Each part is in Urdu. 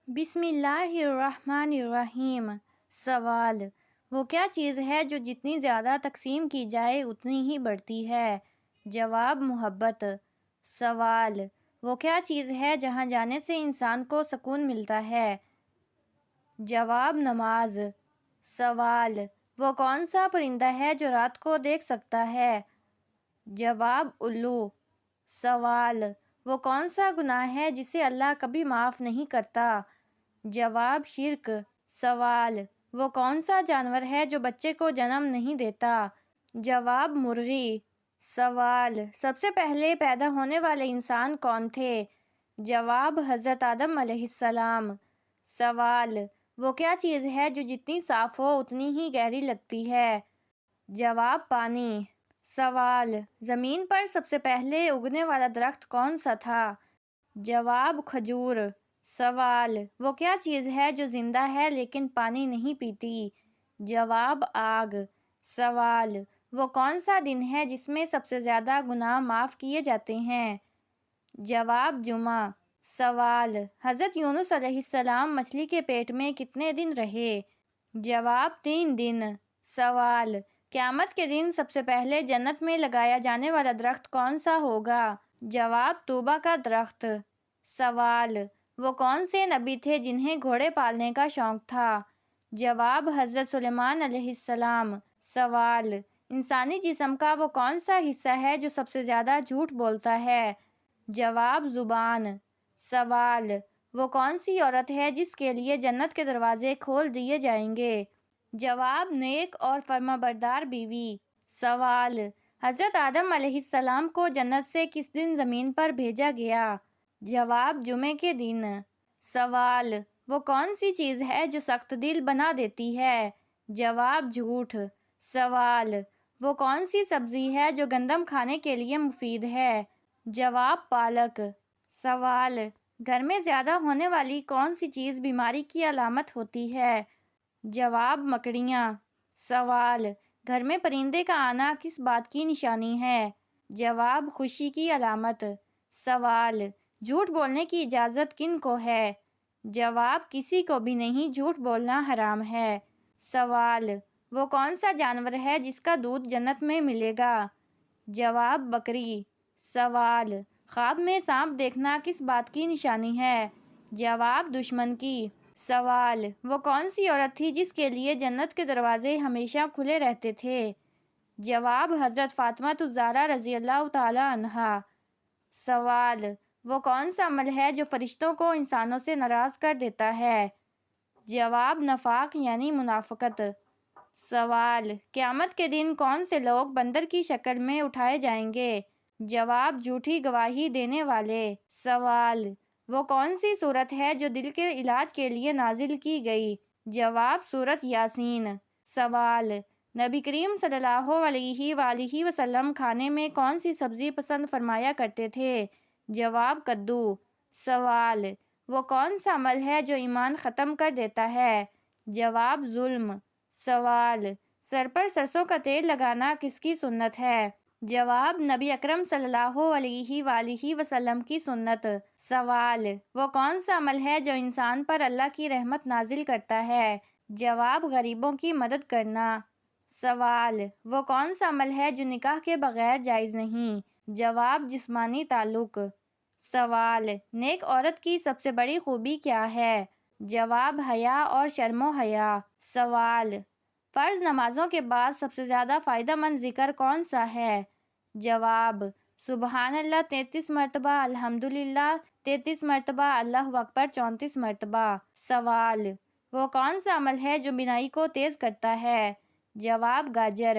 بسم اللہ الرحمن الرحیم۔ سوال: وہ کیا چیز ہے جو جتنی زیادہ تقسیم کی جائے اتنی ہی بڑھتی ہے؟ جواب: محبت۔ سوال: وہ کیا چیز ہے جہاں جانے سے انسان کو سکون ملتا ہے؟ جواب: نماز۔ سوال: وہ کون سا پرندہ ہے جو رات کو دیکھ سکتا ہے؟ جواب: الو۔ سوال: وہ کون سا گناہ ہے جسے اللہ کبھی معاف نہیں کرتا؟ جواب: شرک۔ سوال: وہ کون سا جانور ہے جو بچے کو جنم نہیں دیتا؟ جواب: مرغی۔ سوال: سب سے پہلے پیدا ہونے والے انسان کون تھے؟ جواب: حضرت آدم علیہ السلام۔ سوال: وہ کیا چیز ہے جو جتنی صاف ہو اتنی ہی گہری لگتی ہے؟ جواب: پانی۔ سوال: زمین پر سب سے پہلے اگنے والا درخت کون سا تھا؟ جواب: کھجور۔ سوال: وہ کیا چیز ہے جو زندہ ہے لیکن پانی نہیں پیتی؟ جواب: آگ۔ سوال: وہ کون سا دن ہے جس میں سب سے زیادہ گناہ معاف کیے جاتے ہیں؟ جواب: جمعہ۔ سوال: حضرت یونس علیہ السلام مچھلی کے پیٹ میں کتنے دن رہے؟ جواب: 3 دن۔ سوال: قیامت کے دن سب سے پہلے جنت میں لگایا جانے والا درخت کون سا ہوگا؟ جواب: طوبہ کا درخت۔ سوال: وہ کون سے نبی تھے جنہیں گھوڑے پالنے کا شوق تھا؟ جواب: حضرت سلیمان علیہ السلام۔ سوال: انسانی جسم کا وہ کون سا حصہ ہے جو سب سے زیادہ جھوٹ بولتا ہے؟ جواب: زبان۔ سوال: وہ کون سی عورت ہے جس کے لیے جنت کے دروازے کھول دیے جائیں گے؟ جواب: نیک اور فرمانبردار بیوی۔ سوال: حضرت آدم علیہ السلام کو جنت سے کس دن زمین پر بھیجا گیا؟ جواب: جمعے کے دن۔ سوال: وہ کون سی چیز ہے جو سخت دل بنا دیتی ہے؟ جواب: جھوٹ۔ سوال: وہ کون سی سبزی ہے جو گندم کھانے کے لیے مفید ہے؟ جواب: پالک۔ سوال: گھر میں زیادہ ہونے والی کون سی چیز بیماری کی علامت ہوتی ہے؟ جواب: مکڑیاں۔ سوال: گھر میں پرندے کا آنا کس بات کی نشانی ہے؟ جواب: خوشی کی علامت۔ سوال: جھوٹ بولنے کی اجازت کن کو ہے؟ جواب: کسی کو بھی نہیں، جھوٹ بولنا حرام ہے۔ سوال: وہ کون سا جانور ہے جس کا دودھ جنت میں ملے گا؟ جواب: بکری۔ سوال: خواب میں سانپ دیکھنا کس بات کی نشانی ہے؟ جواب: دشمن کی۔ سوال: وہ کون سی عورت تھی جس کے لیے جنت کے دروازے ہمیشہ کھلے رہتے تھے؟ جواب: حضرت فاطمہ الزہرا رضی اللہ تعالی عنہا۔ سوال: وہ کون سا عمل ہے جو فرشتوں کو انسانوں سے ناراض کر دیتا ہے؟ جواب: نفاق یعنی منافقت۔ سوال: قیامت کے دن کون سے لوگ بندر کی شکل میں اٹھائے جائیں گے؟ جواب: جھوٹی گواہی دینے والے۔ سوال: وہ کون سی سورت ہے جو دل کے علاج کے لیے نازل کی گئی؟ جواب: سورت یاسین۔ سوال: نبی کریم صلی اللہ علیہ وآلہ وسلم کھانے میں کون سی سبزی پسند فرمایا کرتے تھے؟ جواب: کدو۔ سوال: وہ کون سا عمل ہے جو ایمان ختم کر دیتا ہے؟ جواب: ظلم۔ سوال: سر پر سرسوں کا تیل لگانا کس کی سنت ہے؟ جواب: نبی اکرم صلی اللہ علیہ وآلہ وسلم کی سنت۔ سوال: وہ کون سا عمل ہے جو انسان پر اللہ کی رحمت نازل کرتا ہے؟ جواب: غریبوں کی مدد کرنا۔ سوال: وہ کون سا عمل ہے جو نکاح کے بغیر جائز نہیں؟ جواب: جسمانی تعلق۔ سوال: نیک عورت کی سب سے بڑی خوبی کیا ہے؟ جواب: حیا اور شرم و حیا۔ سوال: فرض نمازوں کے بعد سب سے زیادہ فائدہ مند ذکر کون سا ہے؟ جواب: سبحان اللہ 33 مرتبہ، الحمدللہ 33 مرتبہ، اللہ اکبر 34 مرتبہ۔ سوال: وہ کون سا عمل ہے جو بینائی کو تیز کرتا ہے؟ جواب: گاجر۔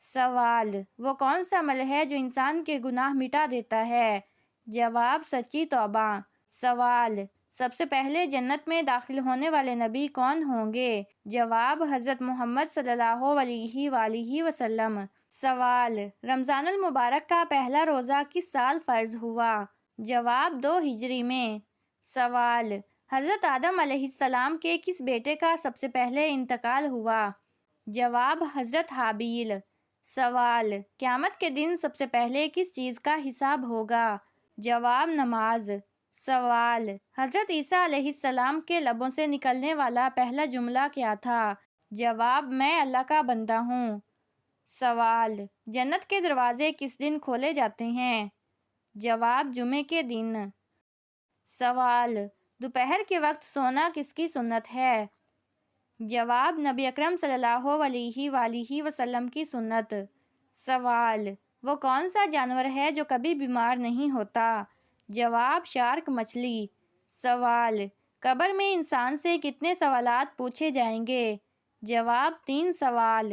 سوال: وہ کون سا عمل ہے جو انسان کے گناہ مٹا دیتا ہے؟ جواب: سچی توبہ۔ سوال: سب سے پہلے جنت میں داخل ہونے والے نبی کون ہوں گے؟ جواب: حضرت محمد صلی اللہ علیہ وآلہ وسلم۔ سوال: رمضان المبارک کا پہلا روزہ کس سال فرض ہوا؟ جواب: 2 ہجری میں۔ سوال: حضرت آدم علیہ السلام کے کس بیٹے کا سب سے پہلے انتقال ہوا؟ جواب: حضرت حابیل۔ سوال: قیامت کے دن سب سے پہلے کس چیز کا حساب ہوگا؟ جواب: نماز۔ سوال: حضرت عیسیٰ علیہ السلام کے لبوں سے نکلنے والا پہلا جملہ کیا تھا؟ جواب: میں اللہ کا بندہ ہوں۔ سوال: جنت کے دروازے کس دن کھولے جاتے ہیں؟ جواب: جمعے کے دن۔ سوال: دوپہر کے وقت سونا کس کی سنت ہے؟ جواب: نبی اکرم صلی اللہ علیہ وآلہ وسلم کی سنت۔ سوال: وہ کون سا جانور ہے جو کبھی بیمار نہیں ہوتا؟ جواب: شارک مچھلی۔ سوال: قبر میں انسان سے کتنے سوالات پوچھے جائیں گے؟ جواب: 3 سوال۔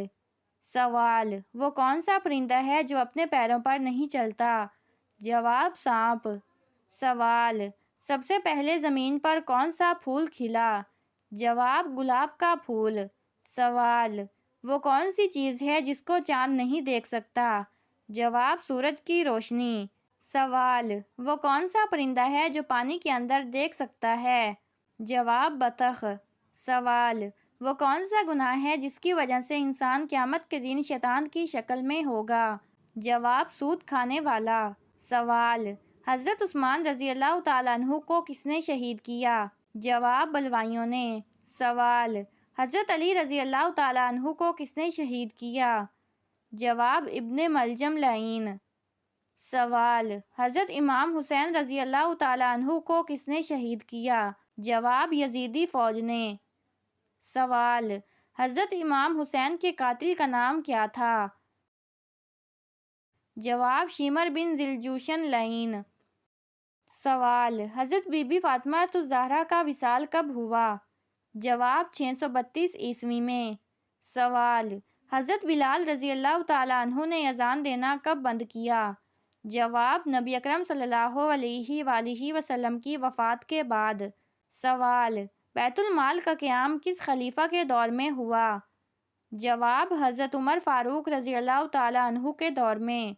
سوال: وہ کون سا پرندہ ہے جو اپنے پیروں پر نہیں چلتا؟ جواب: سانپ۔ سوال: سب سے پہلے زمین پر کون سا پھول کھلا؟ جواب: گلاب کا پھول۔ سوال: وہ کون سی چیز ہے جس کو چاند نہیں دیکھ سکتا؟ جواب: سورج کی روشنی۔ سوال: وہ کون سا پرندہ ہے جو پانی کے اندر دیکھ سکتا ہے؟ جواب: بطخ۔ سوال: وہ کون سا گناہ ہے جس کی وجہ سے انسان قیامت کے دن شیطان کی شکل میں ہوگا؟ جواب: سود کھانے والا۔ سوال: حضرت عثمان رضی اللہ تعالیٰ عنہ کو کس نے شہید کیا؟ جواب: بلوائیوں نے۔ سوال: حضرت علی رضی اللہ تعالیٰ عنہ کو کس نے شہید کیا؟ جواب: ابن ملجم لعین۔ سوال: حضرت امام حسین رضی اللہ تعالیٰ عنہ کو کس نے شہید کیا؟ جواب: یزیدی فوج نے۔ سوال: حضرت امام حسین کے قاتل کا نام کیا تھا؟ جواب: شمر بن ذیلجوشن لعین۔ سوال: حضرت بی بی فاطمہ الزہرا کا وصال کب ہوا؟ جواب: 632 عیسوی میں۔ سوال: حضرت بلال رضی اللہ تعالیٰ عنہ نے اذان دینا کب بند کیا؟ جواب: نبی اکرم صلی اللہ علیہ وآلہ وسلم کی وفات کے بعد۔ سوال: بیت المال کا قیام کس خلیفہ کے دور میں ہوا؟ جواب: حضرت عمر فاروق رضی اللہ تعالیٰ عنہ کے دور میں۔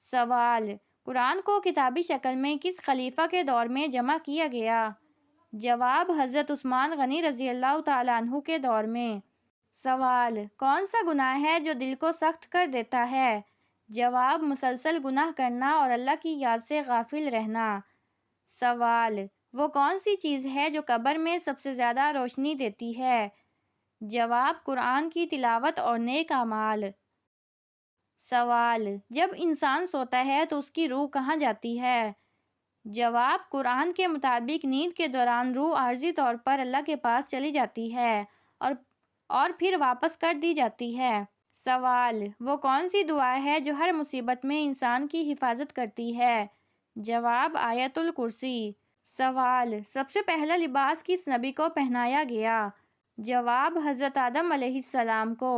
سوال: قرآن کو کتابی شکل میں کس خلیفہ کے دور میں جمع کیا گیا؟ جواب: حضرت عثمان غنی رضی اللہ تعالیٰ عنہ کے دور میں۔ سوال: کون سا گناہ ہے جو دل کو سخت کر دیتا ہے؟ جواب: مسلسل گناہ کرنا اور اللہ کی یاد سے غافل رہنا۔ سوال: وہ کون سی چیز ہے جو قبر میں سب سے زیادہ روشنی دیتی ہے؟ جواب: قرآن کی تلاوت اور نیک اعمال۔ سوال: جب انسان سوتا ہے تو اس کی روح کہاں جاتی ہے؟ جواب: قرآن کے مطابق نیند کے دوران روح عارضی طور پر اللہ کے پاس چلی جاتی ہے اور پھر واپس کر دی جاتی ہے۔ سوال: وہ کون سی دعا ہے جو ہر مصیبت میں انسان کی حفاظت کرتی ہے؟ جواب: آیت الکرسی۔ سوال: سب سے پہلا لباس کس نبی کو پہنایا گیا؟ جواب: حضرت آدم علیہ السلام کو۔